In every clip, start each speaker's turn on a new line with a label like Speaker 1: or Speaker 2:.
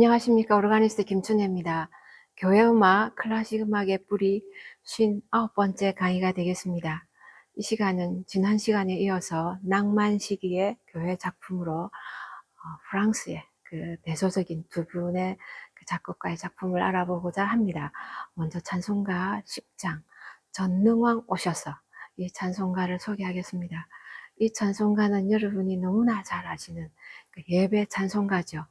Speaker 1: 안녕하십니까. 오르가니스트 김춘혜입니다. 교회 음악, 클래식 음악의 뿌리 59번째 강의가 되겠습니다. 이 시간은 지난 시간에 이어서 낭만 시기의 교회 작품으로 프랑스의 그 대표적인 두 분의 그 작곡가의 작품을 알아보고자 합니다. 먼저 찬송가 10장 전능왕 오셔서 이 찬송가를 소개하겠습니다. 이 찬송가는 여러분이 너무나 잘 아시는 그 예배 찬송가죠.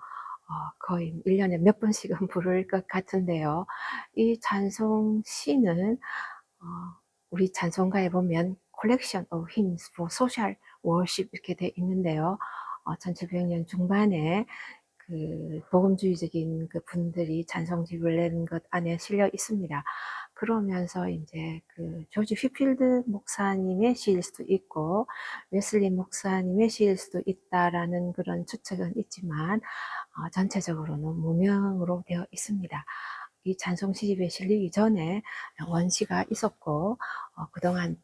Speaker 1: 거의 1년에 몇 번씩은 부를 것 같은데요. 이 찬송시는 우리 찬송가에 보면 Collection of Hymns for Social Worship 이렇게 돼 있는데요. 1700년 중반에 그 복음주의적인 그 분들이 찬송집을 낸 것 안에 실려 있습니다. 그러면서 이제 그 조지 휘필드 목사님의 시일 수도 있고 웨슬리 목사님의 시일 수도 있다라는 그런 추측은 있지만 전체적으로는 무명으로 되어 있습니다. 이 찬송 시집에 실리기 전에 원시가 있었고 그동안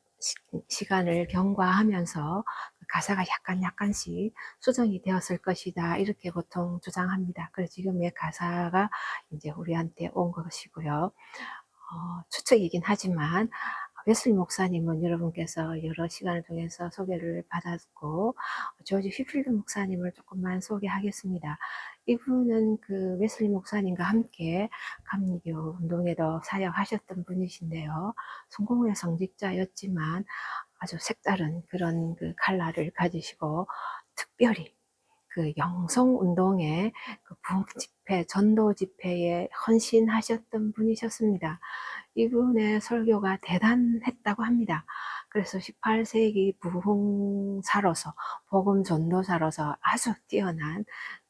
Speaker 1: 시간을 경과하면서 가사가 약간씩 수정이 되었을 것이다 이렇게 보통 주장합니다. 그래서 지금의 가사가 이제 우리한테 온 것이고요. 추측이긴 하지만 웨슬리 목사님은 여러분께서 여러 시간을 통해서 소개를 받았고 조지 휘필드 목사님을 조금만 소개하겠습니다. 이분은 그 웨슬리 목사님과 함께 감리교 운동에도 사역하셨던 분이신데요. 성공의 성직자였지만 아주 색다른 그런 그 칼라를 가지시고 특별히 그 영성운동의 그 부흥집회, 전도집회에 헌신하셨던 분이셨습니다. 이분의 설교가 대단했다고 합니다. 그래서 18세기 부흥사로서, 복음 전도사로서 아주 뛰어난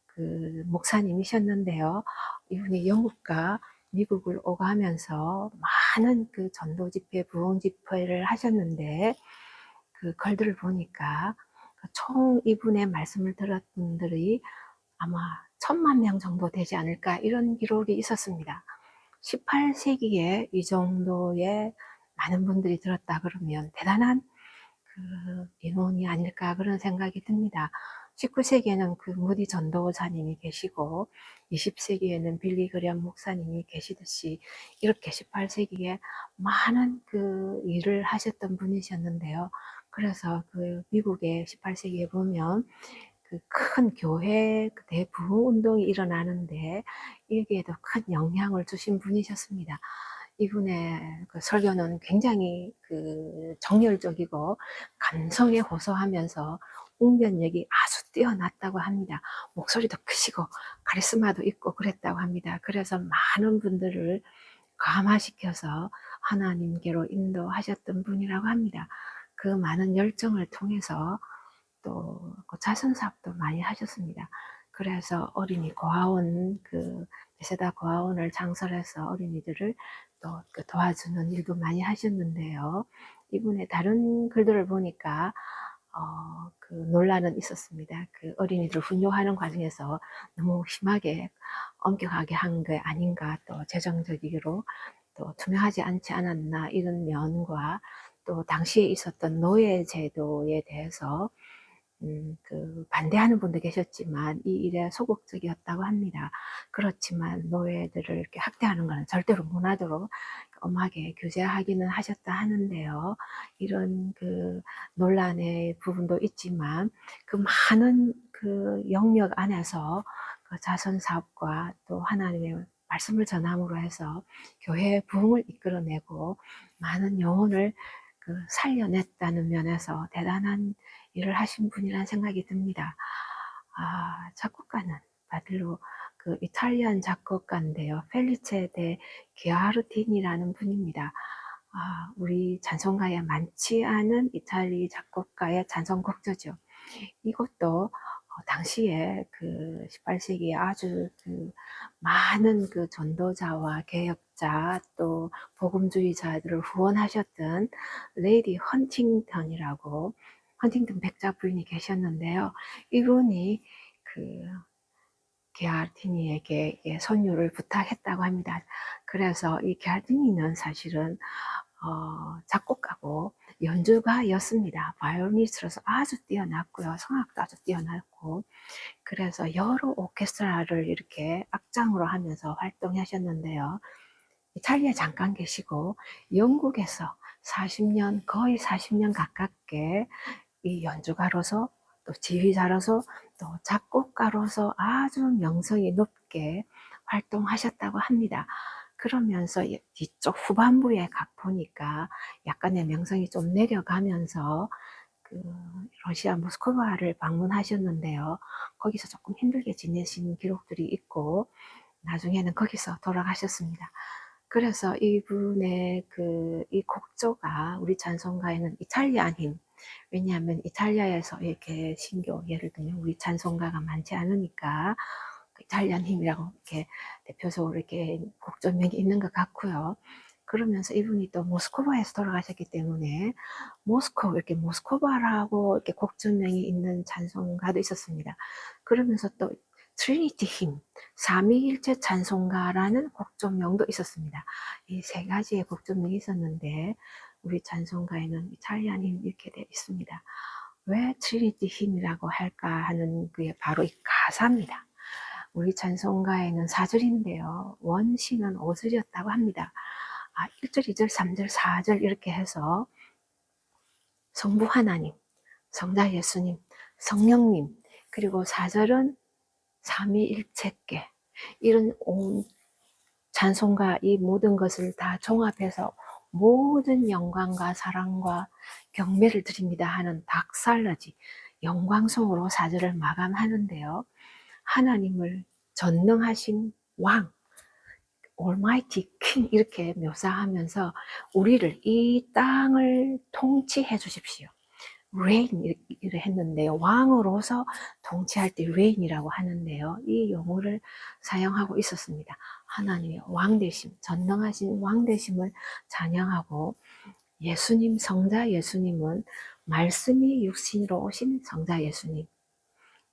Speaker 1: 그 목사님이셨는데요. 이분이 영국과 미국을 오가면서 많은 그 전도 집회, 부흥 집회를 하셨는데 그 글들을 보니까 총 이분의 말씀을 들었던 분들이 아마 1000만 명 정도 되지 않을까 이런 기록이 있었습니다. 18세기에 이 정도의 많은 분들이 들었다 그러면 대단한 그 인원이 아닐까 그런 생각이 듭니다. 19세기에는 그 무디 전도사님이 계시고 20세기에는 빌리 그레엄 목사님이 계시듯이 이렇게 18세기에 많은 그 일을 하셨던 분이셨는데요. 그래서 그 미국의 18세기에 보면 그 큰 교회 대부흥 운동이 일어나는데 여기에도 큰 영향을 주신 분이셨습니다. 이분의 그 설교는 굉장히 그 정열적이고 감성에 호소하면서 웅변력이 아주 뛰어났다고 합니다. 목소리도 크시고 카리스마도 있고 그랬다고 합니다. 그래서 많은 분들을 감화시켜서 하나님께로 인도하셨던 분이라고 합니다. 그 많은 열정을 통해서 또 그 자선사업도 많이 하셨습니다. 그래서 어린이 고아원 그 베세다 고아원을 창설해서 어린이들을 또 그 도와주는 일도 많이 하셨는데요. 이분의 다른 글들을 보니까 그 논란은 있었습니다. 그 어린이들 훈육하는 과정에서 너무 심하게 엄격하게 한 게 아닌가, 또 재정적으로 또 투명하지 않지 않았나 이런 면과 또 당시에 있었던 노예 제도에 대해서 그 반대하는 분도 계셨지만 이 일에 소극적이었다고 합니다. 그렇지만 노예들을 이렇게 학대하는 것은 절대로 문화적으로 엄하게 규제하기는 하셨다 하는데요. 이런 그 논란의 부분도 있지만 그 많은 그 영역 안에서 그 자선 사업과 또 하나님의 말씀을 전함으로 해서 교회의 부흥을 이끌어내고 많은 영혼을 그 살려냈다는 면에서 대단한 일을 하신 분이라는 생각이 듭니다. 작곡가는 바딜로 그 이탈리안 작곡가인데요. 펠리체 데 기아르티니라는 분입니다. 우리 찬송가에 많지 않은 이탈리 작곡가의 찬송곡조죠. 이것도 당시에 그 18세기에 아주 그 많은 그 전도자와 개혁자 또 복음주의자들을 후원하셨던 레이디 헌팅턴이라고 헌팅턴 백자 부인이 계셨는데요. 이분이 그 게알티니에게 선율을 부탁했다고 합니다. 그래서 이 게알티니는 사실은 작곡가고 연주가였습니다. 바이올리니스트로서 아주 뛰어났고요. 성악도 아주 뛰어났고, 그래서 여러 오케스트라를 이렇게 악장으로 하면서 활동하셨는데요. 이탈리아에 잠깐 계시고 영국에서 40년, 거의 40년 가깝게 이 연주가로서 또 지휘자로서 또 작곡가로서 아주 명성이 높게 활동하셨다고 합니다. 그러면서 이쪽 후반부에 보니까 약간의 명성이 좀 내려가면서 그 러시아 모스크바를 방문하셨는데요. 거기서 조금 힘들게 지내신 기록들이 있고 나중에는 거기서 돌아가셨습니다. 그래서 이분의 이 곡조가 우리 찬송가에는 이탈리안 힘, 왜냐하면 이탈리아에서 이렇게 신교, 예를 들면 우리 찬송가가 많지 않으니까 이탈리안 힘이라고 이렇게 대표적으로 이렇게 곡조명이 있는 것 같고요. 그러면서 이분이 또 모스크바에서 돌아가셨기 때문에 이렇게 모스크바라고 이렇게 곡조명이 있는 찬송가도 있었습니다. 그러면서 또 트리니티 힘, 삼위일체 찬송가라는 곡조명도 있었습니다. 이 세 가지의 곡조명이 있었는데 우리 찬송가에는 이탈리안 힘 이렇게 되어 있습니다. 왜 트리니티 힘이라고 할까 하는 그게 바로 이 가사입니다. 우리 찬송가에는 4절인데요. 원시는 5절이었다고 합니다. 1절, 2절, 3절, 4절 이렇게 해서 성부 하나님, 성자 예수님, 성령님, 그리고 4절은 삼위일체께, 이런 찬송가 이 모든 것을 다 종합해서 모든 영광과 사랑과 경배를 드립니다 하는 닥살러지, 영광송으로 4절을 마감하는데요. 하나님을 전능하신 왕, Almighty King 이렇게 묘사하면서 우리를, 이 땅을 통치해 주십시오. reign 이렇게 했는데요. 왕으로서 통치할 때 reign이라고 하는데요. 이 용어를 사용하고 있었습니다. 하나님의 왕되심, 전능하신 왕되심을 찬양하고, 예수님, 성자 예수님은 말씀이 육신으로 오신 성자 예수님,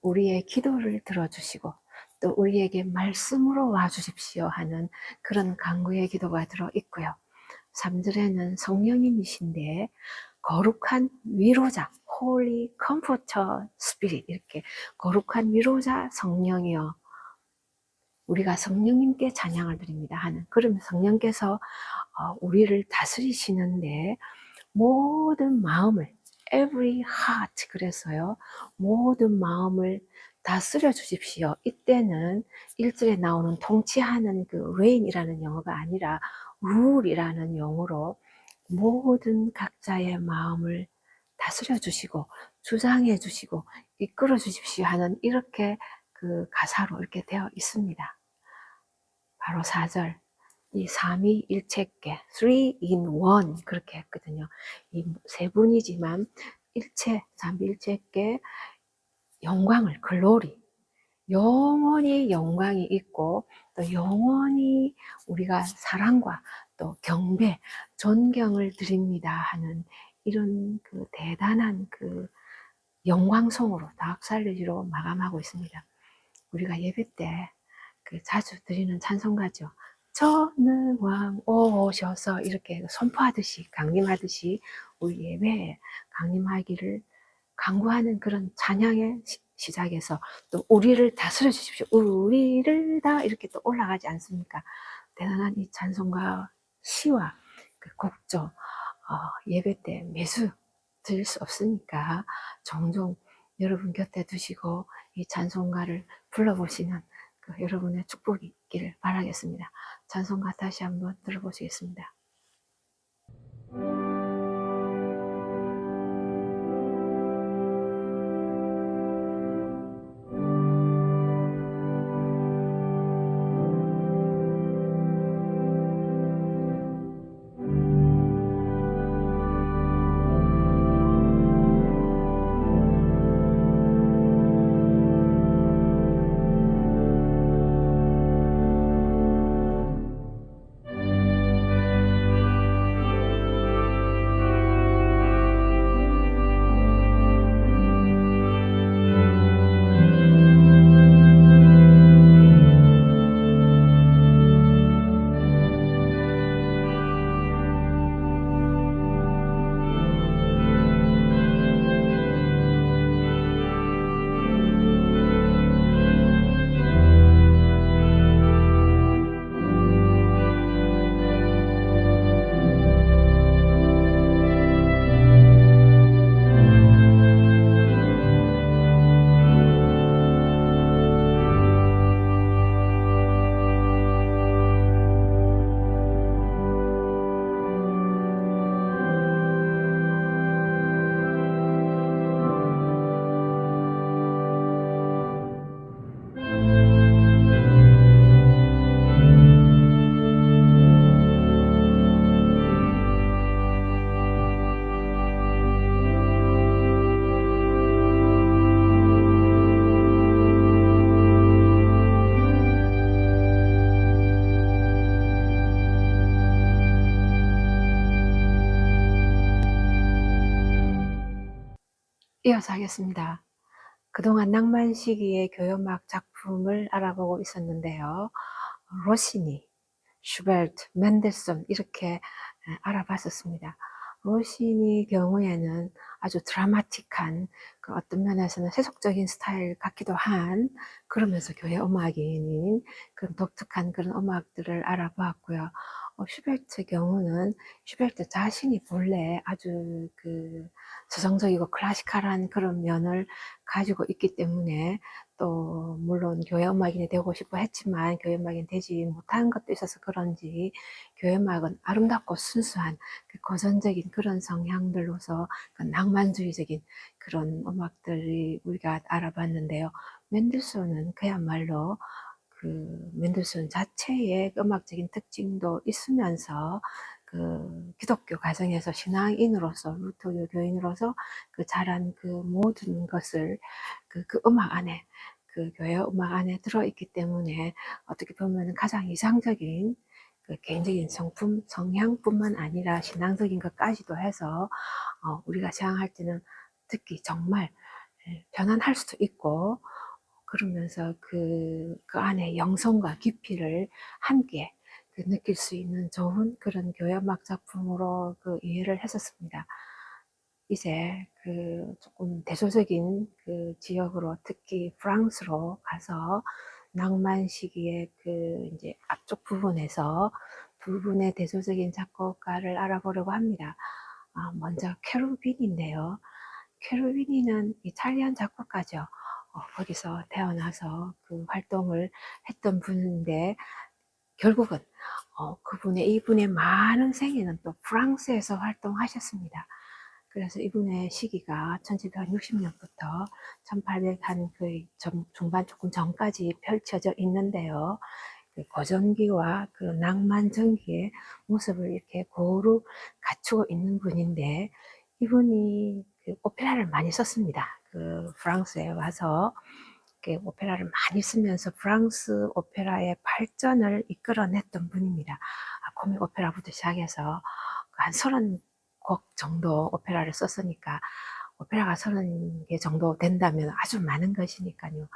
Speaker 1: 우리의 기도를 들어주시고 또 우리에게 말씀으로 와주십시오 하는 그런 간구의 기도가 들어있고요. 3절에는 성령님이신데 거룩한 위로자, Holy Comforter Spirit, 이렇게 거룩한 위로자 성령이여 우리가 성령님께 찬양을 드립니다 하는, 그러면 성령께서 우리를 다스리시는데 모든 마음을, every heart, 그래서요 모든 마음을 다스려 주십시오. 이때는 1절에 나오는 통치하는 그 reign이라는 용어가 아니라 rule이라는 용어로 모든 각자의 마음을 다스려 주시고 주장해 주시고 이끌어 주십시오 하는, 이렇게 그 가사로 이렇게 되어 있습니다. 바로 4절, 이 삼위일체께, three in one 그렇게 했거든요. 이 세 분이지만 일체, 삼위일체께 영광을, 글로리, 영원히 영광이 있고 또 영원히 우리가 사랑과 또 경배, 존경을 드립니다 하는 이런 그 대단한 그 영광송으로 닥살리지로 마감하고 있습니다. 우리가 예배 때 자주 드리는 찬송가죠. 전능왕 오셔서 이렇게 선포하듯이, 강림하듯이 우리 예배에 강림하기를 간구하는 그런 찬양의 시작에서 또 우리를 다스려 주십시오, 우리를 다 이렇게 또 올라가지 않습니까? 대단한 이 찬송가 시와 그 곡조, 예배 때 매수 드릴 수 없으니까 종종 여러분 곁에 두시고 이 찬송가를 불러보시는 여러분의 축복이 있기를 바라겠습니다. 찬송가 다시 한번 들어보시겠습니다. 이어서 하겠습니다. 그동안 낭만 시기의 교향음악 작품을 알아보고 있었는데요. 로시니, 슈베르트, 멘델손 이렇게 알아봤었습니다. 로시니 경우에는 아주 드라마틱한 그 어떤 면에서는 세속적인 스타일 같기도 한 그러면서 교회 음악인 그런 독특한 그런 음악들을 알아보았고요. 슈베르트 경우는 슈베르트 자신이 본래 아주 그 서정적이고 클래시컬한 그런 면을 가지고 있기 때문에 또 물론 교회 음악인이 되고 싶어 했지만 교회 음악인 되지 못한 것도 있어서 그런지 교회 음악은 아름답고 순수한 그 고전적인 그런 성향들로서 그 낭만주의적인 그런 음악들이 우리가 알아봤는데요. 맨델스존은 그야말로 그 맨델스존 자체의 음악적인 특징도 있으면서 그 기독교 가정에서 신앙인으로서 루터교 교인으로서 그 자란 그 모든 것을 그 음악 안에 그 교회 음악 안에 들어있기 때문에 어떻게 보면 가장 이상적인 그 개인적인 성품, 성향뿐만 아니라 신앙적인 것까지도 해서 우리가 생각할 때는 듣기 정말 편안할 수도 있고 그러면서 그 안에 영성과 깊이를 함께 그 느낄 수 있는 좋은 그런 교회 음악 작품으로 그 이해를 했었습니다. 이제 그 조금 대조적인 그 지역으로 특히 프랑스로 가서 낭만 시기의 그 이제 앞쪽 부분에서 두 분의 대조적인 작곡가를 알아보려고 합니다. 먼저 케루비니인데요. 케루비니는 이탈리안 작곡가죠. 거기서 태어나서 그 활동을 했던 분인데 결국은 이분의 많은 생애는 또 프랑스에서 활동하셨습니다. 그래서 이분의 시기가 1760년부터 1800한 그 중반 조금 전까지 펼쳐져 있는데요. 그 고전기와 그 낭만전기의 모습을 이렇게 고루 갖추고 있는 분인데 이분이 그 오페라를 많이 썼습니다. 그 프랑스에 와서 그 오페라를 많이 쓰면서 프랑스 오페라의 발전을 이끌어냈던 분입니다. 코믹 오페라부터 시작해서 한 30곡 정도 오페라를 썼으니까 오페라가 30개 정도 된다면 아주 많은 것이니까요.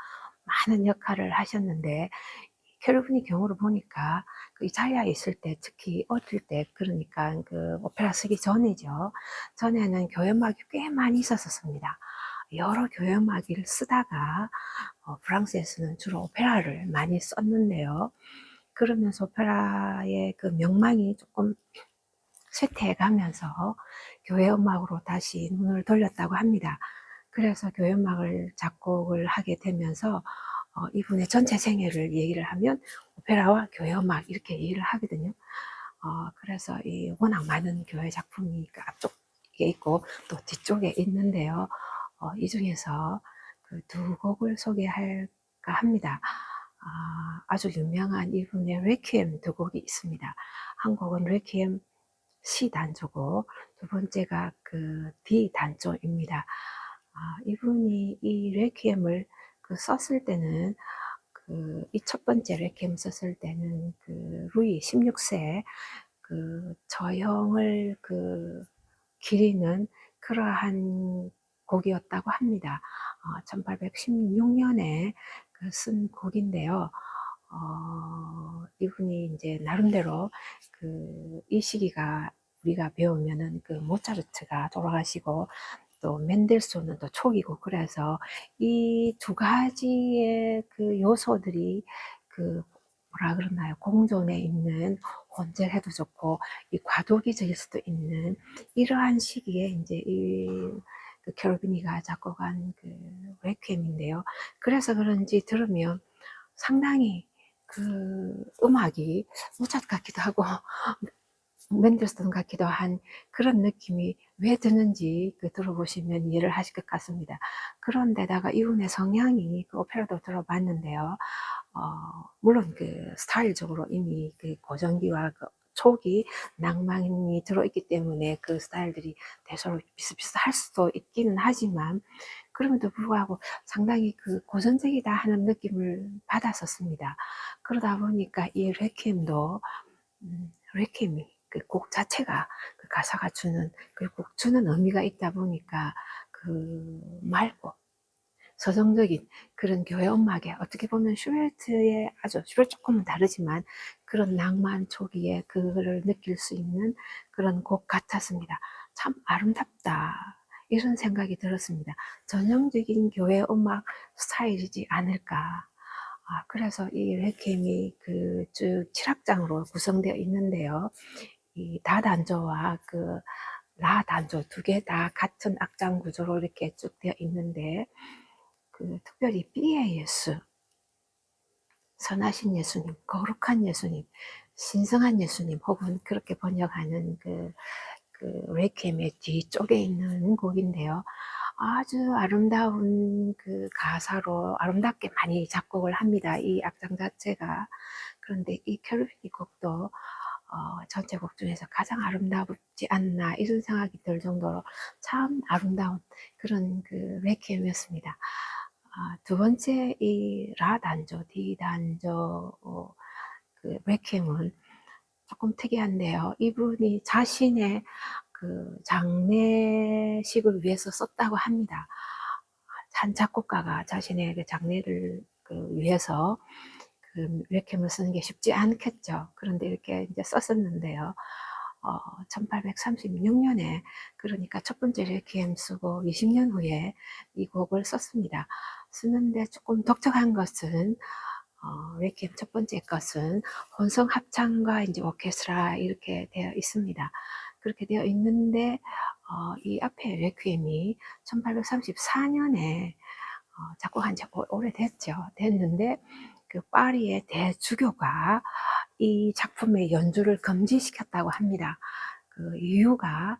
Speaker 1: 많은 역할을 하셨는데 캐르비니 경우를 보니까 그 이탈리아에 있을 때 특히 어릴 때 그러니까 그 오페라 쓰기 전이죠. 전에는 교향음악이 꽤 많이 있었습니다. 여러 교향음악을 쓰다가 프랑스에서는 주로 오페라를 많이 썼는데요. 그러면서 오페라의 그 명망이 조금 쇠퇴해가면서 교회 음악으로 다시 눈을 돌렸다고 합니다. 그래서 교회 음악을 작곡을 하게 되면서 이분의 전체 생애를 얘기를 하면 오페라와 교회 음악 이렇게 얘기를 하거든요. 그래서 이 워낙 많은 교회 작품이 그 앞쪽에 있고 또 뒤쪽에 있는데요. 이 중에서 그 두 곡을 소개할까 합니다. 아주 유명한 이분의 레퀴엠 두 곡이 있습니다. 한 곡은 레퀴엠 C 단조고 두 번째가 그 D 단조입니다. 이분이 이 레퀴엠을 그 썼을 때는 이 첫 번째 레퀴엠 썼을 때는 그 루이 16세 그 저형을 그 기리는 그러한 곡이었다고 합니다. 1816년에 그 쓴 곡인데요. 이분이 이제 나름대로 이 시기가 우리가 배우면은 그 모차르트가 돌아가시고 또 멘델소는 또 초기고 그래서 이 두 가지의 그 요소들이 그 뭐라 그러나요? 공존에 있는 혼재해도 좋고 이 과도기적일 수도 있는 이러한 시기에 이제 그 캐로비니가 작곡한 그 레퀴엠인데요. 그래서 그런지 들으면 상당히 그 음악이 모차르트 같기도 하고 맨델스톤 같기도 한 그런 느낌이 왜 드는지 그 들어보시면 이해를 하실 것 같습니다. 그런데다가 이분의 성향이 그 오페라도 들어봤는데요. 물론 그 스타일적으로 이미 그 고전기와 그 초기 낭만이 들어있기 때문에 그 스타일들이 대서로 비슷비슷할 수도 있기는 하지만 그럼에도 불구하고 상당히 그 고전적이다 하는 느낌을 받았었습니다. 그러다 보니까 이 레퀴엠도 레퀴엠이 그 곡 자체가 그 가사가 주는 그 곡 주는 의미가 있다 보니까 그 맑고 서정적인 그런 교회 음악에 어떻게 보면 슈베르트의 슈베르트 조금은 다르지만 그런 낭만 초기에 그거를 느낄 수 있는 그런 곡 같았습니다. 참 아름답다 이런 생각이 들었습니다. 전형적인 교회 음악 스타일이지 않을까. 그래서 이 레퀴엠이 쭉 7악장으로 구성되어 있는데요. 이 다단조와 라단조 두 개 다 같은 악장 구조로 이렇게 쭉 되어 있는데 특별히 B의 예수, 선하신 예수님, 거룩한 예수님, 신성한 예수님 혹은 그렇게 번역하는 레퀴엠의 뒤쪽에 있는 곡인데요. 아주 아름다운 가사로 아름답게 많이 작곡을 합니다. 이 악장 자체가. 그런데 이 켈빈이 곡도 전체 곡 중에서 가장 아름답지 않나 이런 생각이 들 정도로 참 아름다운 그런 레퀴엠이었습니다. 두 번째 이 라단조, D단조 레퀴엠은 조금 특이한데요. 이분이 자신의 장례식을 위해서 썼다고 합니다. 한 작곡가가 자신의 장례를 위해서 레퀴엠을 쓰는 게 쉽지 않겠죠. 그런데 이렇게 이제 썼었는데요. 1836년에 그러니까 첫 번째 레퀴엠 쓰고 20년 후에 이 곡을 썼습니다. 쓰는데 조금 독특한 것은 레퀴엠 첫 번째 것은 혼성 합창과 이제 오케스트라 이렇게 되어 있습니다. 그렇게 되어 있는데 이 앞에 레퀴엠이 1834년에 작곡한 지 됐는데 파리의 대주교가 이 작품의 연주를 금지시켰다고 합니다. 이유가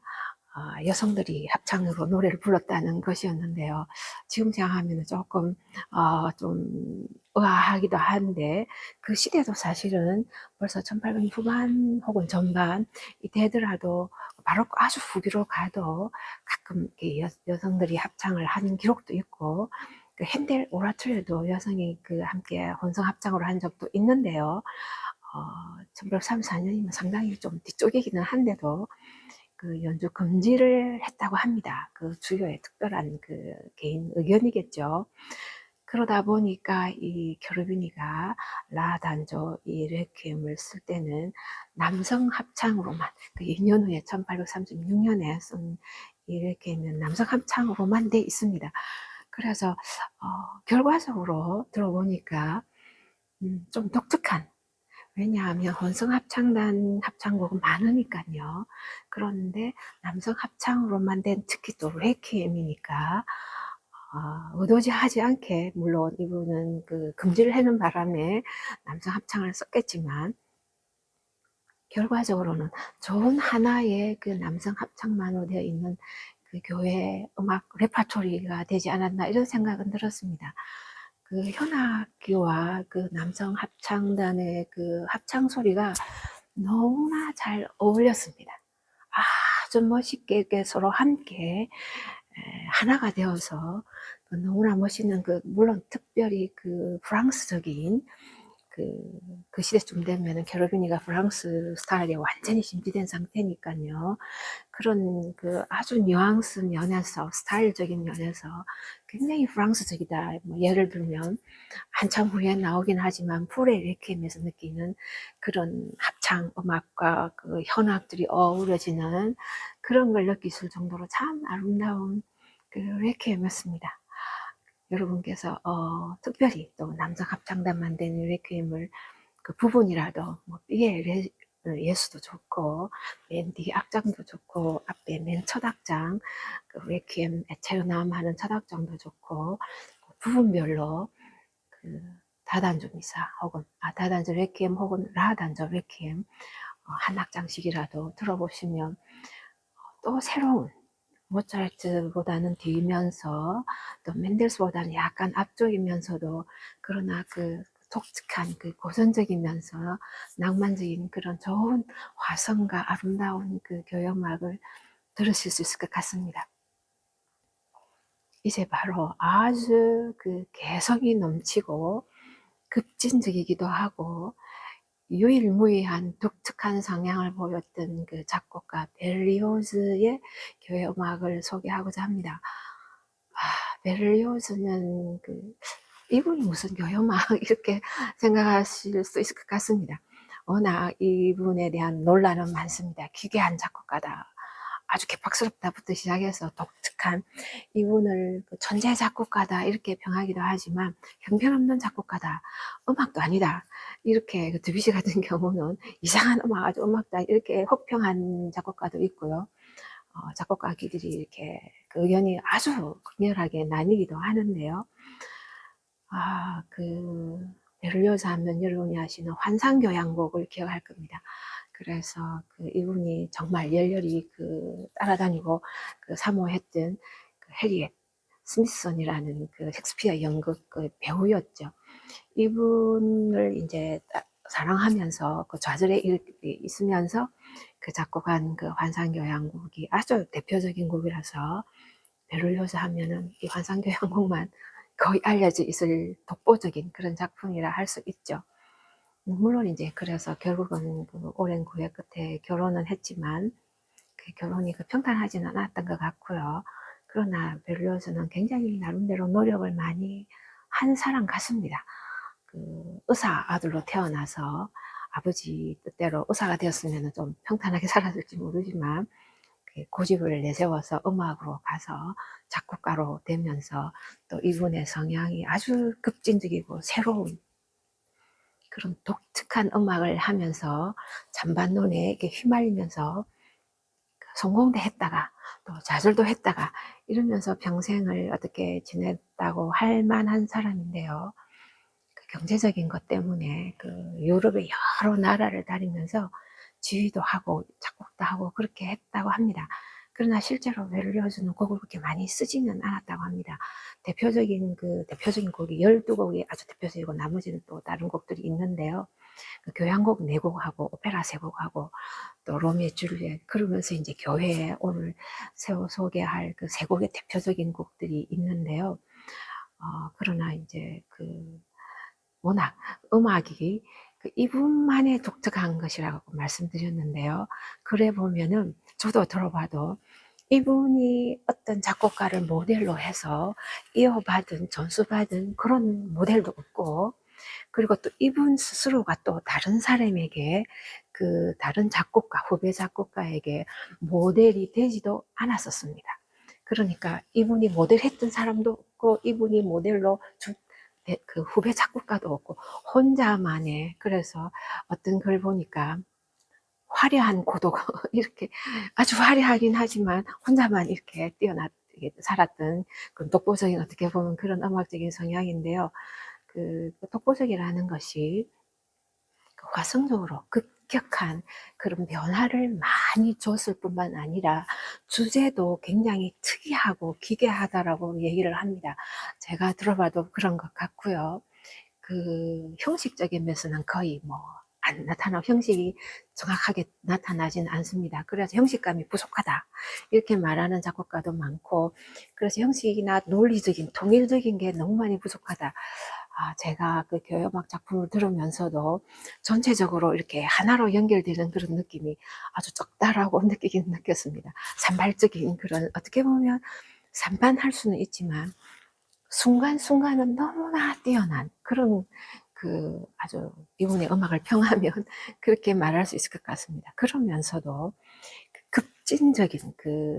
Speaker 1: 여성들이 합창으로 노래를 불렀다는 것이었는데요. 지금 생각하면 조금 좀 의아하기도 한데 그 시대도 사실은 벌써 1800년 후반 혹은 전반 되더라도 바로 아주 후기로 가도 가끔 여성들이 합창을 한 기록도 있고 핸델 오라토리도 여성이 함께 혼성 합창으로 한 적도 있는데요. 1834년이면 상당히 좀 뒤쪽이기는 한데도 연주 금지를 했다고 합니다. 주교의 특별한 개인 의견이겠죠. 그러다 보니까 이 켈빈이가 라단조 이 레퀴엠을 쓸 때는 남성 합창으로만 2년 후에 1836년에 쓴 이 레퀴엠은 남성 합창으로만 돼 있습니다. 그래서 결과적으로 들어보니까 좀 독특한, 왜냐하면 혼성 합창단 합창곡은 많으니까요. 그런데 남성 합창으로만 된 특히 또 레퀴엠이니까 의도지 하지 않게 물론 이분은 금지를 해는 바람에 남성 합창을 썼겠지만 결과적으로는 좋은 하나의 남성 합창만으로 되어 있는 교회 음악 레파토리가 되지 않았나 이런 생각은 들었습니다. 현악기와 남성 합창단의 합창 소리가 너무나 잘 어울렸습니다. 아주 멋있게 서로 함께 하나가 되어서 너무나 멋있는 물론 특별히 프랑스적인 그 시대쯤 되면은 켈빈이가 프랑스 스타일에 완전히 심취된 상태니까요. 그런 아주 뉘앙스 면에서 스타일적인 면에서 굉장히 프랑스적이다. 예를 들면 한참 후에 나오긴 하지만 풀의 레퀴엠에서 느끼는 그런 합창 음악과 현악들이 어우러지는 그런 걸 느낄 정도로 참 아름다운 레퀴엠이었습니다. 여러분께서 특별히 또 남성 합창단만 된 레퀴엠을 부분이라도 B의 예수도 좋고 맨 뒤 악장도 좋고 앞에 맨 첫 악장 레퀴엠 에체르남 하는 첫 악장도 좋고 부분별로 다단조 미사 혹은 다단조 레퀴엠 혹은 라단조 레퀴엠 한 악장씩이라도 들어보시면 또 새로운 모차르트보다는 뒤면서 또 맨델스보다는 약간 앞쪽이면서도 그러나 독특한 고전적이면서 낭만적인 그런 좋은 화성과 아름다운 교향악을 들으실 수 있을 것 같습니다. 이제 바로 아주 개성이 넘치고 급진적이기도 하고 유일무이한 독특한 성향을 보였던 작곡가 벨리오즈의 교회 음악을 소개하고자 합니다. 베를리오즈는 이분이 무슨 교회막 이렇게 생각하실 수 있을 것 같습니다. 워낙 이분에 대한 논란은 많습니다. 기괴한 작곡가다, 아주 개박스럽다부터 시작해서 독특한, 이분을 천재 작곡가다 이렇게 평하기도 하지만 형편없는 작곡가다, 음악도 아니다 이렇게, 드뷔시 같은 경우는 이상한 음악, 아주 음악다 이렇게 혹평한 작곡가도 있고요. 작곡가끼리 이렇게 의견이 아주 극렬하게 나뉘기도 하는데요. 베를리오즈 하면 여러분이 아시는 환상교향곡을 기억할 겁니다. 그래서 이분이 정말 열렬히 따라다니고 사모했던 해리엣 스미슨이라는 셰익스피어 연극 배우였죠. 이분을 이제 사랑하면서 좌절의 일이 있으면서 작곡한 환상교향곡이 아주 대표적인 곡이라서, 베를리오즈 하면은 이 환상교향곡만 거의 알려져 있을 독보적인 그런 작품이라 할 수 있죠. 물론 이제 그래서 결국은 오랜 구애 끝에 결혼은 했지만 결혼이 평탄하지는 않았던 것 같고요. 그러나 베를리오즈는 굉장히 나름대로 노력을 많이 한 사람 같습니다. 의사 아들로 태어나서 아버지 뜻대로 의사가 되었으면 좀 평탄하게 살았을지 모르지만 고집을 내세워서 음악으로 가서 작곡가로 되면서, 또 이분의 성향이 아주 급진적이고 새로운 그런 독특한 음악을 하면서 잔반론에 이렇게 휘말리면서 성공도 했다가 또 좌절도 했다가 이러면서 평생을 어떻게 지냈다고 할 만한 사람인데요. 경제적인 것 때문에 유럽의 여러 나라를 다니면서 지휘도 하고 작곡도 하고 그렇게 했다고 합니다. 그러나 실제로 베를리오즈는 곡을 그렇게 많이 쓰지는 않았다고 합니다. 대표적인 곡이 12곡이 아주 대표적이고 나머지는 또 다른 곡들이 있는데요. 교향곡 4곡하고 오페라 3곡하고 또 로미오 줄리엣, 그러면서 이제 교회에 오늘 소개할 3곡의 대표적인 곡들이 있는데요. 그러나 이제 워낙 음악이 이분만의 독특한 것이라고 말씀드렸는데요. 그래 보면은 저도 들어봐도 이분이 어떤 작곡가를 모델로 해서 이어받은, 전수받은 그런 모델도 없고, 그리고 또 이분 스스로가 또 다른 사람에게, 다른 작곡가, 후배 작곡가에게 모델이 되지도 않았었습니다. 그러니까 이분이 모델했던 사람도 없고, 이분이 모델로 후배 작곡가도 없고, 혼자만의, 그래서 어떤 글 보니까 화려한 고독, 이렇게 아주 화려하긴 하지만 혼자만 이렇게 뛰어나게 살았던 독보적인, 어떻게 보면 그런 음악적인 성향인데요. 독보적이라는 것이 화성적으로 급격한 그런 변화를 많이 줬을 뿐만 아니라 주제도 굉장히 특이하고 기괴하다라고 얘기를 합니다. 제가 들어봐도 그런 것 같고요. 형식적인 면에서는 거의 안 나타나고, 형식이 정확하게 나타나지는 않습니다. 그래서 형식감이 부족하다 이렇게 말하는 작곡가도 많고, 그래서 형식이나 논리적인 통일적인 게 너무 많이 부족하다. 제가 교향악 작품을 들으면서도 전체적으로 이렇게 하나로 연결되는 그런 느낌이 아주 적다라고 느꼈습니다. 산발적인 그런, 어떻게 보면 산반할 수는 있지만 순간순간은 너무나 뛰어난 그런, 아주 이분의 음악을 평하면 그렇게 말할 수 있을 것 같습니다. 그러면서도 급진적인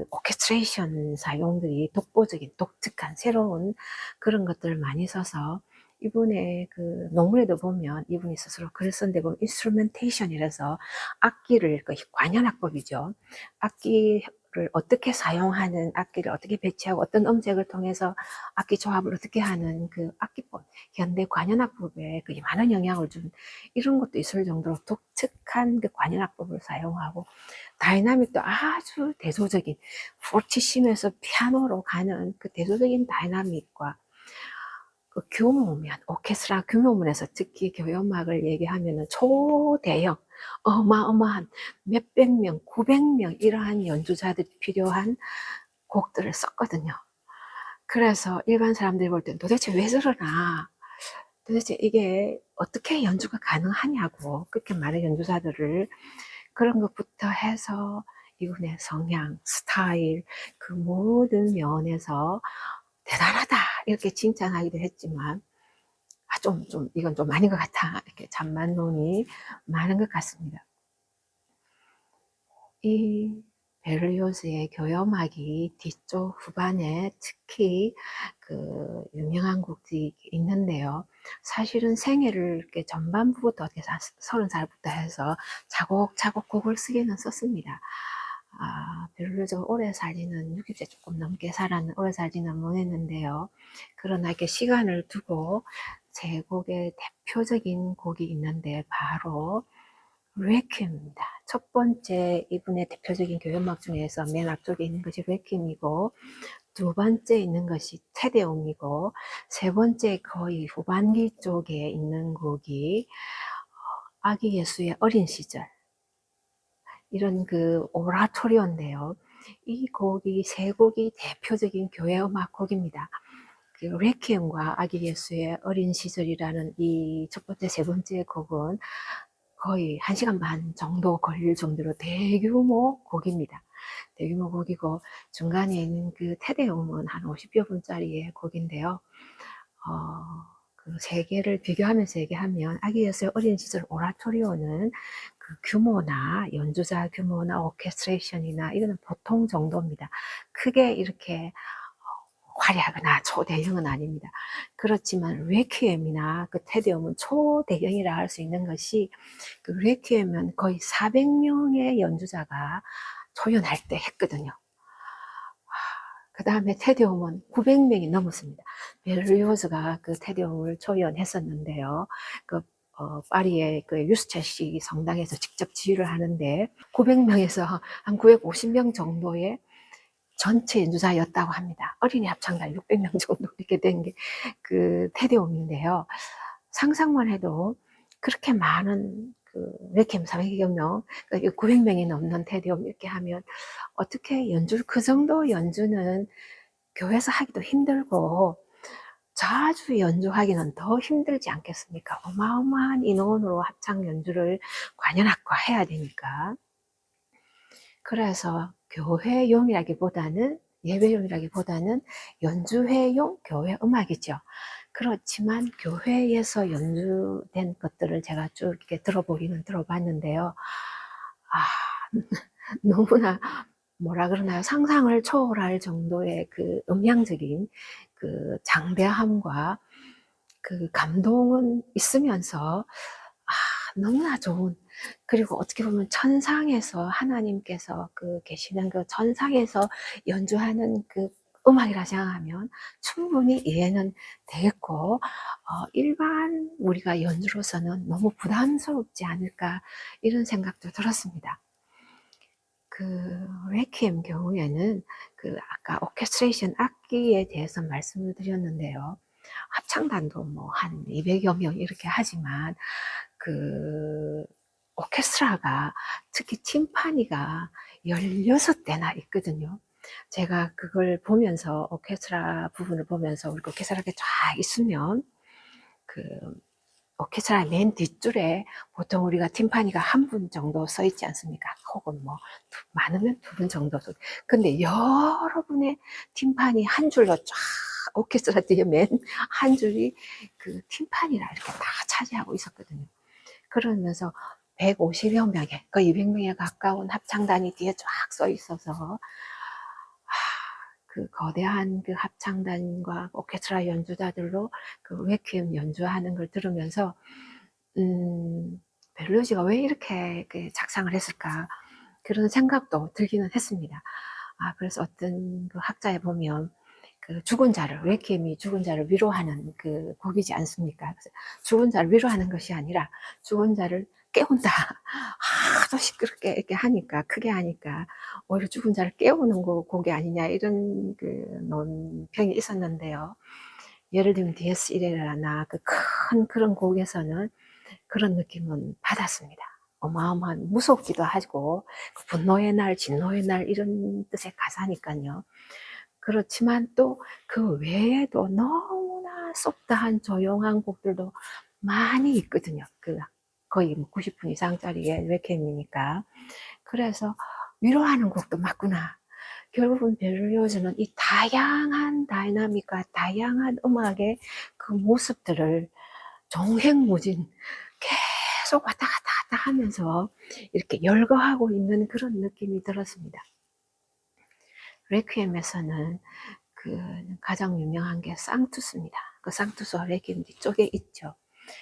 Speaker 1: 오케스트레이션 사용들이 독보적인, 독특한, 새로운 그런 것들을 많이 써서, 이분의 논문에도 보면 이분이 스스로 글을 쓴데 보면 인스트루멘테이션이라서 악기를, 관현악법이죠. 악기를 어떻게 사용하는, 악기를 어떻게 배치하고 어떤 음색을 통해서 악기 조합을 어떻게 하는 악기법, 현대 관현악법에 많은 영향을 준 이런 것도 있을 정도로 독특한 관현악법을 사용하고, 다이나믹도 아주 대조적인, 포르티시면서 피아노로 가는 대조적인 다이나믹과 규모면, 오케스트라 규모면에서 특히 교향악을 얘기하면은 초대형, 어마어마한 몇백 명, 900명 이러한 연주자들이 필요한 곡들을 썼거든요. 그래서 일반 사람들이 볼 때는 도대체 왜 저러나, 도대체 이게 어떻게 연주가 가능하냐고 그렇게 많은 연주자들을, 그런 것부터 해서 이분의 성향, 스타일, 모든 면에서 대단하다 이렇게 칭찬하기도 했지만 이건 좀 아닌 것 같아 이렇게 잔망론이 많은 것 같습니다. 이 베를리오즈의 교염악이 뒤쪽 후반에 특히 그 유명한 곡들이 있는데요. 사실은 생애를 이렇게 전반부부터 어떻게 30살부터 해서 차곡차곡 곡을 쓰기는 썼습니다. 베를리오즈가 오래 살지는 60세 조금 넘게 오래 살지는 못했는데요. 그러나 이렇게 시간을 두고 제 곡의 대표적인 곡이 있는데 바로 레퀴엠입니다. 첫 번째 이분의 대표적인 교향음악 중에서 맨 앞쪽에 있는 것이 레퀴엠이고 두 번째 있는 것이 테데움이고 세 번째 거의 후반기 쪽에 있는 곡이 아기 예수의 어린 시절 이런 그 오라토리오인데요. 이 곡이 세 곡이 대표적인 교회 음악 곡입니다. 그 레퀴엠과 아기 예수의 어린 시절이라는 이 첫 번째, 세 번째 곡은 거의 1시간 반 정도 걸릴 정도로 대규모 곡입니다. 대규모 곡이고 중간에 있는 그 테데움은 한 50여 분짜리의 곡인데요. 그 세 개를 비교하면서 얘기하면 아기 예수의 어린 시절 오라토리오는 그 규모나 연주자 규모나 오케스트레이션이나 이거는 보통 정도입니다. 크게 이렇게 화려하거나 초대형은 아닙니다. 그렇지만 레퀴엠이나 그 테데움은 초대형이라 할 수 있는 것이 그 레퀴엠은 거의 400명의 연주자가 초연할 때 했거든요. 그 다음에 테데움은 900명이 넘었습니다. 베를리오즈가 그 테데움을 초연했었는데요. 파리의 그 유스체시 성당에서 직접 지휘를 하는데 900명에서 한 950명 정도의 전체 연주자였다고 합니다. 어린이 합창단 600명 정도 이렇게 된 게 그 테데움인데요. 상상만 해도 그렇게 많은 그 레퀴엠 400여 명, 900명이 넘는 테데움 이렇게 하면 어떻게 그 정도 연주는 교회에서 하기도 힘들고 자주 연주하기는 더 힘들지 않겠습니까? 어마어마한 인원으로 합창 연주를 관현악과 해야 되니까. 그래서 교회용이라기보다는 예배용이라기보다는 연주회용 교회 음악이죠. 그렇지만 교회에서 연주된 것들을 제가 쭉 이렇게 들어보기는 들어봤는데요. 너무나 뭐라 그러나요? 상상을 초월할 정도의 그 음향적인 그 장대함과 그 감동은 있으면서 너무나 좋은, 그리고 어떻게 보면 천상에서 하나님께서 그 계시는 그 천상에서 연주하는 그 음악이라 생각하면 충분히 이해는 되겠고 일반 우리가 연주로서는 너무 부담스럽지 않을까 이런 생각도 들었습니다. 그 레퀴엠 경우에는 그 아까 오케스트레이션 악기에 대해서 말씀을 드렸는데요. 합창단도 뭐 한 200여 명 이렇게 하지만 그 오케스트라가 특히 팀파니가 16대나 있거든요. 제가 그걸 보면서 오케스트라 부분을 보면서 우리 오케스트라가 쫙 있으면 그 오케스트라 맨 뒷줄에 보통 우리가 팀파니가 한 분 정도 서 있지 않습니까? 혹은 뭐 많으면 2분 정도. 근데 여러분의 팀파니 한 줄로 쫙 오케스트라 뒤에 맨 한 줄이 그 팀파니라 이렇게 다 차지하고 있었거든요. 그러면서 150여 명의, 거의 200명에 가까운 합창단이 뒤에 쫙 서 있어서 그 거대한 그 합창단과 오케스트라 연주자들로 그 레퀴엠 연주하는 걸 들으면서 베를리오즈가 왜 이렇게 그 작상을 했을까 그런 생각도 들기는 했습니다. 그래서 어떤 그 학자에 보면 그 죽은 자를, 레퀴엠이 죽은 자를 위로하는 그 곡이지 않습니까? 그래서 죽은 자를 위로하는 것이 아니라 죽은 자를 깨운다. 하도 시끄럽게 이렇게 하니까, 크게 하니까 오히려 죽은 자를 깨우는 곡이 아니냐 이런 그 논평이 있었는데요. 예를 들면 DS 이레라나 그 큰 그런 곡에서는 그런 느낌은 받았습니다. 어마어마한 무섭기도 하고 분노의 날, 진노의 날 이런 뜻의 가사니까요. 그렇지만 또 그 외에도 너무나 소프트한 조용한 곡들도 많이 있거든요. 그 거의 90분 이상짜리의 레퀴엠이니까. 그래서 위로하는 곡도 맞구나. 결국은 베를리오즈는 이 다양한 다이나믹과 다양한 음악의 그 모습들을 종횡무진 계속 왔다 갔다 하면서 이렇게 열거하고 있는 그런 느낌이 들었습니다. 레퀴엠에서는 그 가장 유명한 게 상투스입니다. 그 상투스와 레퀴엠 뒤쪽에 있죠.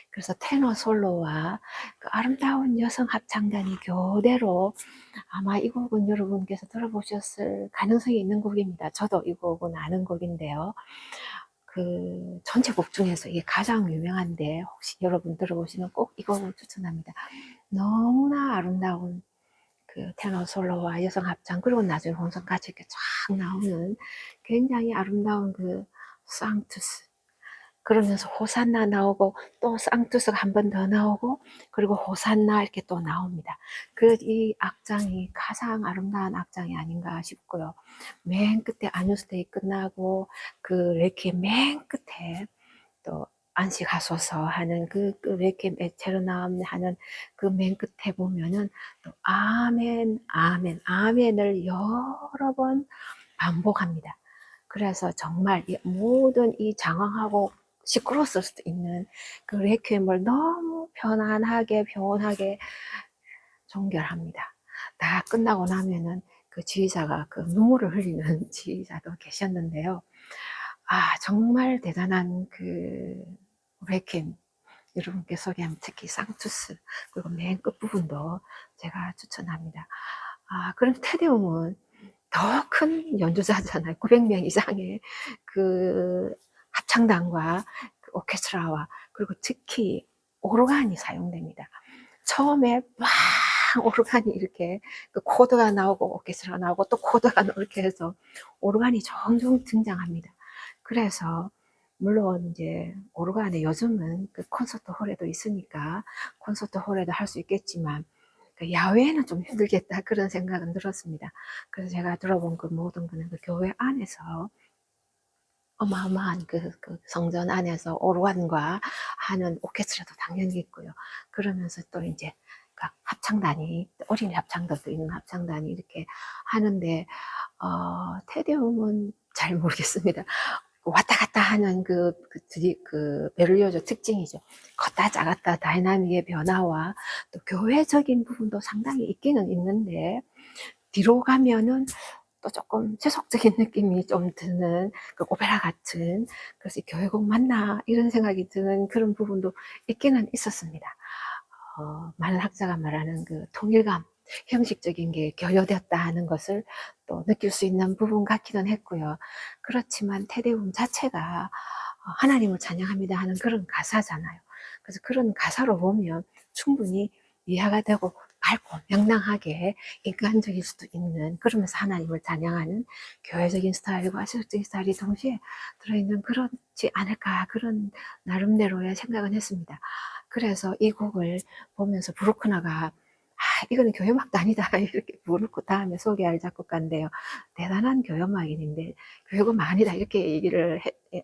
Speaker 1: 그래서 테너 솔로와 그 아름다운 여성 합창단이 교대로, 아마 이 곡은 여러분께서 들어보셨을 가능성이 있는 곡입니다. 저도 이 곡은 아는 곡인데요. 그 전체 곡 중에서 이게 가장 유명한데, 혹시 여러분 들어보시면 꼭 이 곡을 추천합니다. 너무나 아름다운 그 테너 솔로와 여성 합창, 그리고 나중에 혼성까지 이렇게 쫙 나오는 굉장히 아름다운 그 상투스. 그러면서 호산나 나오고 또 상투스가 한 번 더 나오고 그리고 호산나 이렇게 또 나옵니다. 그 이 악장이 가장 아름다운 악장이 아닌가 싶고요. 맨 끝에 아뉴스데이 끝나고 그 레퀴엠 맨 끝에 또 안식하소서 하는 그 레퀴엠 에테르남 하는 그 맨 끝에 보면은 또 아멘 아멘 아멘을 여러 번 반복합니다. 그래서 정말 이 모든 이 장황하고 시끄러웠을 수도 있는 그 레퀴엠을 너무 편안하게 종결합니다. 다 끝나고 나면은 그 지휘자가 그 눈물을 흘리는 지휘자도 계셨는데요. 아, 정말 대단한 그 레퀴엠 여러분께 소개하면 특히 상투스 그리고 맨 끝부분도 제가 추천합니다. 아, 그럼 테데움은 더 큰 연주자잖아요. 900명 이상의 그 합창단과 그 오케스트라와 그리고 특히 오르간이 사용됩니다. 처음에 막 오르간이 이렇게 그 코드가 나오고 오케스트라가 나오고 또 코드가 이렇게 해서 오르간이 종종 등장합니다. 그래서 물론 이제 오르간에 요즘은 그 콘서트 홀에도 있으니까 콘서트 홀에도 할 수 있겠지만 그 야외에는 좀 힘들겠다 그런 생각은 들었습니다. 그래서 제가 들어본 그 모든 거는 그 교회 안에서 어마어마한 그 성전 안에서 오르간과 하는 오케스트라도 당연히 있고요. 그러면서 또 이제 그 합창단이 어린이 합창단도 있는 합창단이 이렇게 하는데 테데움은 잘 모르겠습니다. 왔다 갔다 하는 그 베를리오즈 특징이죠. 컸다 작았다 다이나믹의 변화와 또 교회적인 부분도 상당히 있기는 있는데 뒤로 가면은 또 조금 세속적인 느낌이 좀 드는 그 오페라 같은, 그래서 교회곡 맞나 이런 생각이 드는 그런 부분도 있기는 있었습니다. 많은 학자가 말하는 그 통일감, 형식적인 게 결여되었다 하는 것을 또 느낄 수 있는 부분 같기는 했고요. 그렇지만 테데움 자체가 하나님을 찬양합니다 하는 그런 가사잖아요. 그래서 그런 가사로 보면 충분히 이해가 되고 밝고 명랑하게 인간적일 수도 있는, 그러면서 하나님을 찬양하는 교회적인 스타일과 세속적인 스타일이 동시에 들어있는 그렇지 않을까, 그런 나름대로의 생각은 했습니다. 그래서 이 곡을 보면서 브루크너가 이거는 교회음악도 아니다 이렇게 부르고 다음에 소개할 작곡가인데요. 대단한 교회음악인인데 교회음악 아니다 이렇게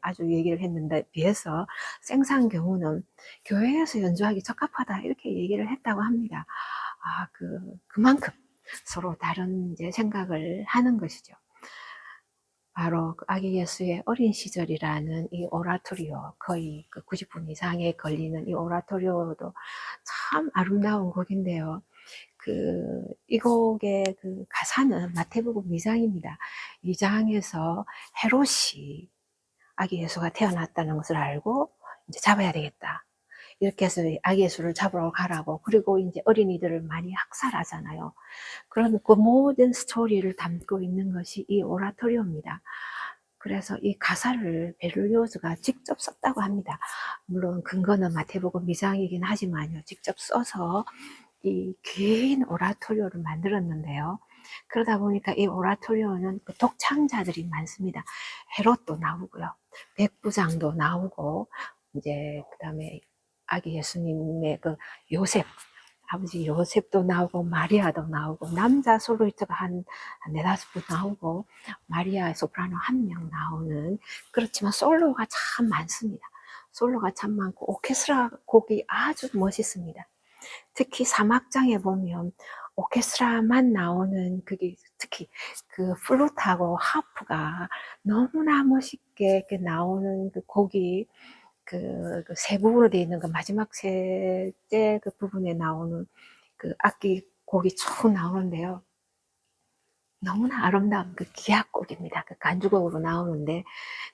Speaker 1: 아주 얘기를 했는데 비해서 생산 경우는 교회에서 연주하기 적합하다 이렇게 얘기를 했다고 합니다. 그만큼 서로 다른 이제 생각을 하는 것이죠. 바로 그 아기 예수의 어린 시절이라는 이 오라토리오, 거의 그 90분 이상에 걸리는 이 오라토리오도 참 아름다운 곡인데요. 이 곡의 그 가사는 마태복음 2장입니다. 2장에서 헤롯이 아기 예수가 태어났다는 것을 알고 이제 잡아야 되겠다. 이렇게 해서 아기 예수를 잡으러 가라고, 그리고 이제 어린이들을 많이 학살하잖아요. 그런 그 모든 스토리를 담고 있는 것이 이 오라토리오입니다. 그래서 이 가사를 베를리오즈가 직접 썼다고 합니다. 물론 근거는 마태복음 2장이긴 하지만요. 직접 써서 이 긴 오라토리오를 만들었는데요. 그러다 보니까 이 오라토리오는 그 독창자들이 많습니다. 헤롯도 나오고요. 백부장도 나오고, 이제 그 다음에 아기 예수님의 그 요셉, 아버지 요셉도 나오고 마리아도 나오고 남자 솔로이스트가 한 네다섯 분 나오고 마리아 소프라노 한 명 나오는, 그렇지만 솔로가 참 많습니다. 솔로가 참 많고 오케스트라 곡이 아주 멋있습니다. 특히 3악장에 보면 오케스트라만 나오는 그게 특히 그 플루트하고 하프가 너무나 멋있게 나오는 그 곡이 세 부분으로 되어 있는 그 마지막 셋째 그 부분에 나오는 그 악기 곡이 쭉 나오는데요. 너무나 아름다운 그 기악곡입니다. 그 간주곡으로 나오는데,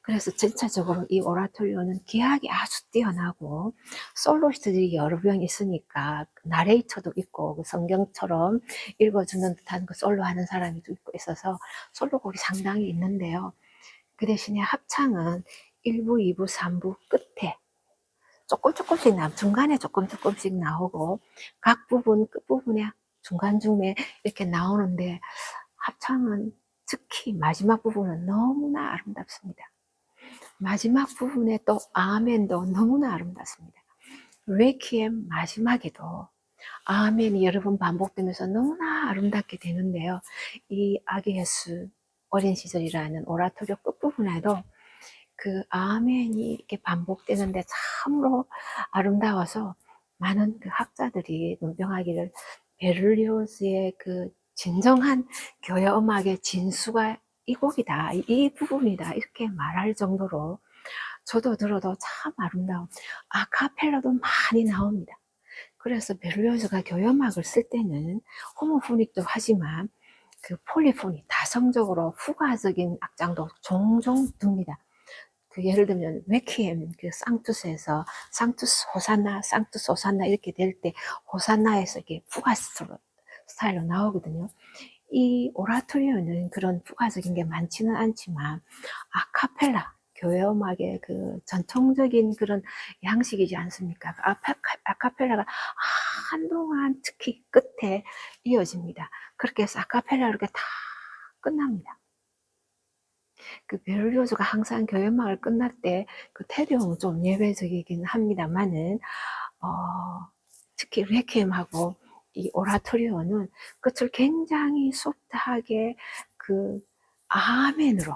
Speaker 1: 그래서 전체적으로 이 오라토리오는 기악이 아주 뛰어나고 솔로이스트들이 여러 명 있으니까 나레이터도 있고 그 성경처럼 읽어주는 듯한 그 솔로 하는 사람이 또 있고 있어서 솔로곡이 상당히 있는데요. 그 대신에 합창은 1부, 2부, 3부 끝에 조금씩 중간에 조금씩 나오고 각 부분 끝부분에 중간중에 이렇게 나오는데, 합창은 특히 마지막 부분은 너무나 아름답습니다. 마지막 부분에 또 아멘도 너무나 아름답습니다. 레퀴엠 마지막에도 아멘이 여러 번 반복되면서 너무나 아름답게 되는데요. 이 아기 예수 어린 시절이라는 오라토리오 끝부분에도 그 아멘이 이렇게 반복되는데 참으로 아름다워서 많은 그 학자들이 논평하기를 베를리오스의 그 진정한 교회 음악의 진수가 이 곡이다, 이 부분이다, 이렇게 말할 정도로 저도 들어도 참 아름다운 아카펠라도 많이 나옵니다. 그래서 베를리오스가 교회 음악을 쓸 때는 호모포닉도 하지만 그 폴리포닉, 다성적으로 후가적인 악장도 종종 둡니다. 그 예를 들면 레퀴엠 그 상투스에서 상투스 호산나, 상투스 호산나 이렇게 될 때 호산나에서 이게 푸가 스타일로 나오거든요. 이 오라토리오는 그런 푸가적인 게 많지는 않지만 아카펠라 교회 음악의 그 전통적인 그런 양식이지 않습니까? 아카펠라가 한동안 특히 끝에 이어집니다. 그렇게 해서 아카펠라 이렇게 다 끝납니다. 그 베를리오스가 항상 교회 음악을 끝날 때 그 테디움은 좀 예외적이긴 합니다만은 특히 레퀴엠하고 이 오라토리오는 끝을 굉장히 소프트하게 그 아멘으로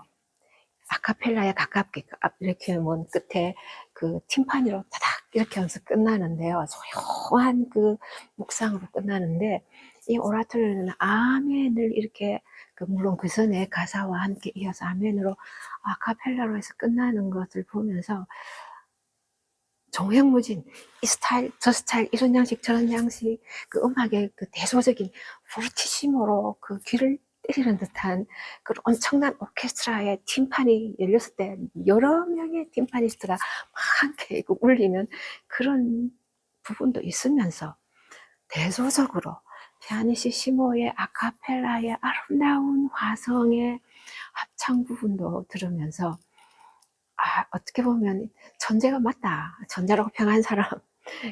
Speaker 1: 아카펠라에 가깝게 레퀴엠은 끝에 그 팀파니로 타닥 이렇게 하면서 끝나는데요. 조용한 그 묵상으로 끝나는데 이 오라토리오는 아멘을 이렇게 물론 그 전에 가사와 함께 이어서 아멘으로 아카펠라로 해서 끝나는 것을 보면서 정형무진 이 스타일 저 스타일 이런 양식 저런 양식 그 음악의 그 대소적인 포르티시모로 그 귀를 때리는 듯한 그 엄청난 오케스트라의 팀판이 열렸을 때 여러 명의 팀파니스트가 함께 울리는 그런 부분도 있으면서 대소적으로 피아니시시모의 아카펠라의 아름다운 화성의 합창 부분도 들으면서 어떻게 보면 천재가 맞다. 천재라고 평한 사람.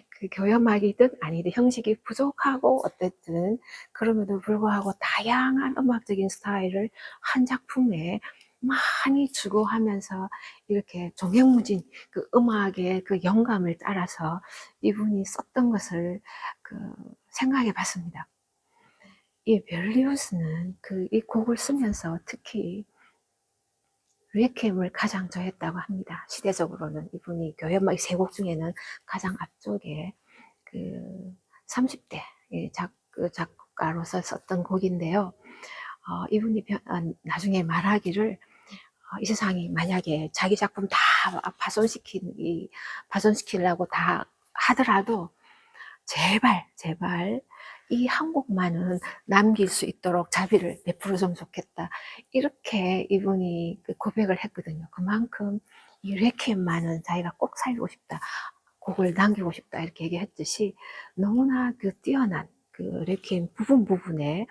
Speaker 1: 그 교연악이든 아니든 형식이 부족하고 어쨌든 그럼에도 불구하고 다양한 음악적인 스타일을 한 작품에 많이 추구하면서 이렇게 종횡무진 그 음악의 그 영감을 따라서 이분이 썼던 것을 생각해 봤습니다. 이 베를리오스는 이 곡을 쓰면서 특히 리에켐을 가장 좋아했다고 합니다. 시대적으로는 이분이 교회 음악 세 곡 중에는 가장 앞쪽에 그 30대 작곡가로서 썼던 곡인데요. 이분이 나중에 말하기를 이 세상이 만약에 자기 작품 다 파손시키려고 다 하더라도 제발 이 한 곡만은 남길 수 있도록 자비를 베풀어주면 좋겠다. 이렇게 이분이 고백을 했거든요. 그만큼 이 레퀴엠만은 자기가 꼭 살리고 싶다. 곡을 남기고 싶다. 이렇게 얘기했듯이 너무나 뛰어난 레퀴엠 부분에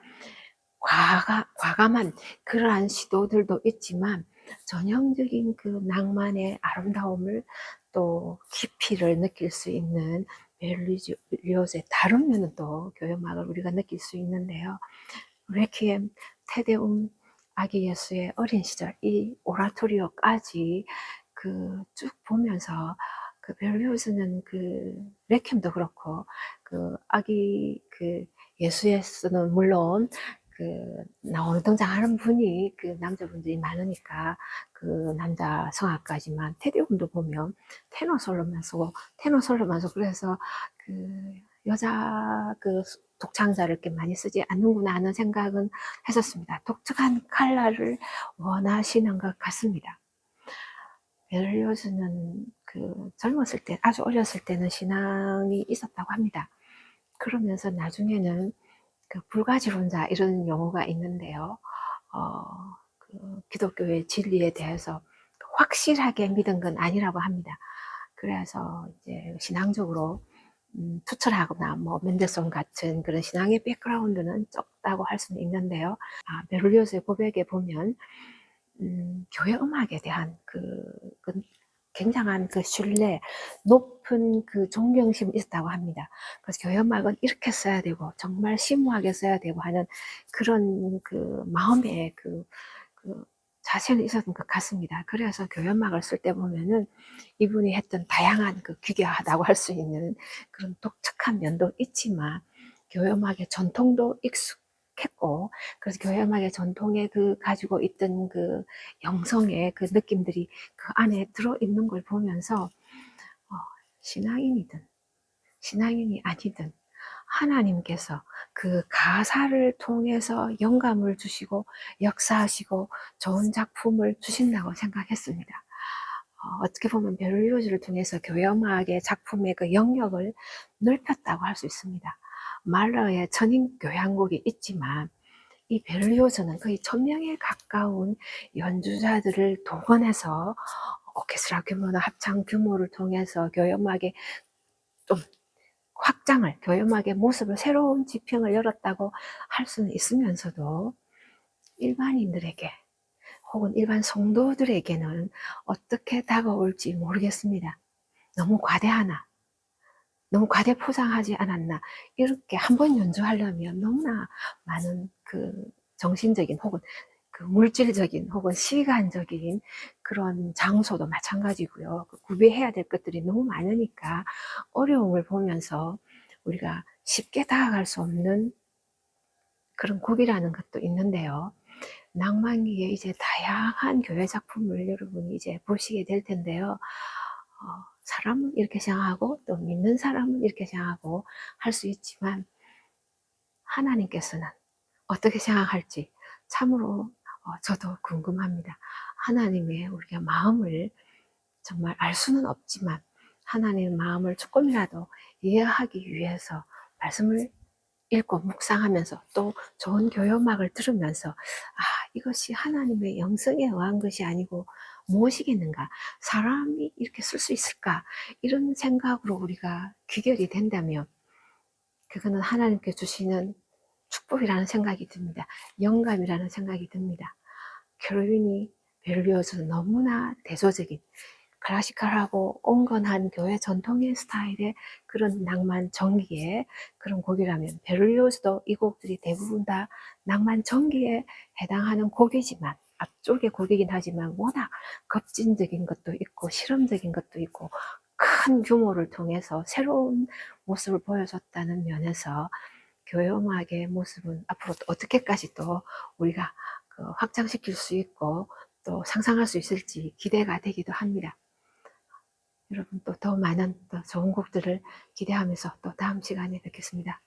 Speaker 1: 과감한 그러한 시도들도 있지만 전형적인 낭만의 아름다움을 또 깊이를 느낄 수 있는 베를리오스의 다른 면은 또 교회음악을 우리가 느낄 수 있는데요. 레퀴엠, 테데움, 아기 예수의 어린 시절, 이 오라토리오까지 쭉 보면서 베를리오스는 레퀴엠도 그렇고 아기 예수에서는 물론 나오는 등장하는 분이 남자분들이 많으니까 남자 성악가지만 테디움도 보면 테너 솔로만 쓰고 그래서 여자 독창자를 이렇게 많이 쓰지 않는구나 하는 생각은 했었습니다. 독특한 컬러를 원하시는 것 같습니다. 베를리오즈는 젊었을 때, 아주 어렸을 때는 신앙이 있었다고 합니다. 그러면서 나중에는 불가지론자 이런 용어가 있는데요. 기독교의 진리에 대해서 확실하게 믿은 건 아니라고 합니다. 그래서 이제 신앙적으로 투철하거나 뭐 맨델슨 같은 그런 신앙의 백그라운드는 적다고 할 수는 있는데요. 베를리오즈의 고백에 보면 교회 음악에 대한 굉장한 신뢰, 높은 존경심이 있었다고 합니다. 그래서 교회 음악은 이렇게 써야 되고 정말 심오하게 써야 되고 하는 그런 마음의 자세는 있었던 것 같습니다. 그래서 교회 음악을 쓸 때 보면은 이분이 했던 다양한 기괴하다고 할 수 있는 그런 독특한 면도 있지만 교회 음악의 전통도 익숙했고, 그래서 교회 음악의 전통에 가지고 있던 영성의 느낌들이 안에 들어있는 걸 보면서 신앙인이든 신앙인이 아니든 하나님께서 가사를 통해서 영감을 주시고 역사하시고 좋은 작품을 주신다고 생각했습니다. 어떻게 보면 베를리오즈를 통해서 교회 음악의 작품의 영역을 넓혔다고 할 수 있습니다. 말러의 천인교향곡이 있지만 이 베를리오즈는 거의 1000명에 가까운 연주자들을 동원해서 오케스트라 규모나 합창 규모를 통해서 교회 음악의 좀 확장을, 교회 음악의 모습을, 새로운 지평을 열었다고 할 수는 있으면서도 일반인들에게 혹은 일반 성도들에게는 어떻게 다가올지 모르겠습니다. 너무 과대하나, 너무 과대 포장하지 않았나. 이렇게 한번 연주하려면 너무나 많은 정신적인 혹은 물질적인 혹은 시간적인 그런 장소도 마찬가지고요. 구비해야 될 것들이 너무 많으니까 어려움을 보면서 우리가 쉽게 다가갈 수 없는 그런 곡이라는 것도 있는데요. 낭만기에 이제 다양한 교회 작품을 여러분이 이제 보시게 될 텐데요. 사람은 이렇게 생각하고 또 믿는 사람은 이렇게 생각하고 할 수 있지만 하나님께서는 어떻게 생각할지 참으로 저도 궁금합니다. 하나님의 우리가 마음을 정말 알 수는 없지만 하나님의 마음을 조금이라도 이해하기 위해서 말씀을 읽고 묵상하면서 또 좋은 교회 음악을 들으면서 이것이 하나님의 영성에 의한 것이 아니고 무엇이겠는가, 사람이 이렇게 쓸 수 있을까, 이런 생각으로 우리가 귀결이 된다면 그거는 하나님께 주시는 축복이라는 생각이 듭니다. 영감이라는 생각이 듭니다. 캐롤린이 베를리오즈는 너무나 대조적인 클래시컬하고 온건한 교회 전통의 스타일의 그런 낭만 전기의 그런 곡이라면 베를리오즈도 이 곡들이 대부분 다 낭만 전기에 해당하는 곡이지만, 앞쪽의 곡이긴 하지만 워낙 급진적인 것도 있고 실험적인 것도 있고 큰 규모를 통해서 새로운 모습을 보여줬다는 면에서 교회 음악의 모습은 앞으로 또 어떻게까지 또 우리가 확장시킬 수 있고 또 상상할 수 있을지 기대가 되기도 합니다. 여러분 또 더 많은 또 좋은 곡들을 기대하면서 또 다음 시간에 뵙겠습니다.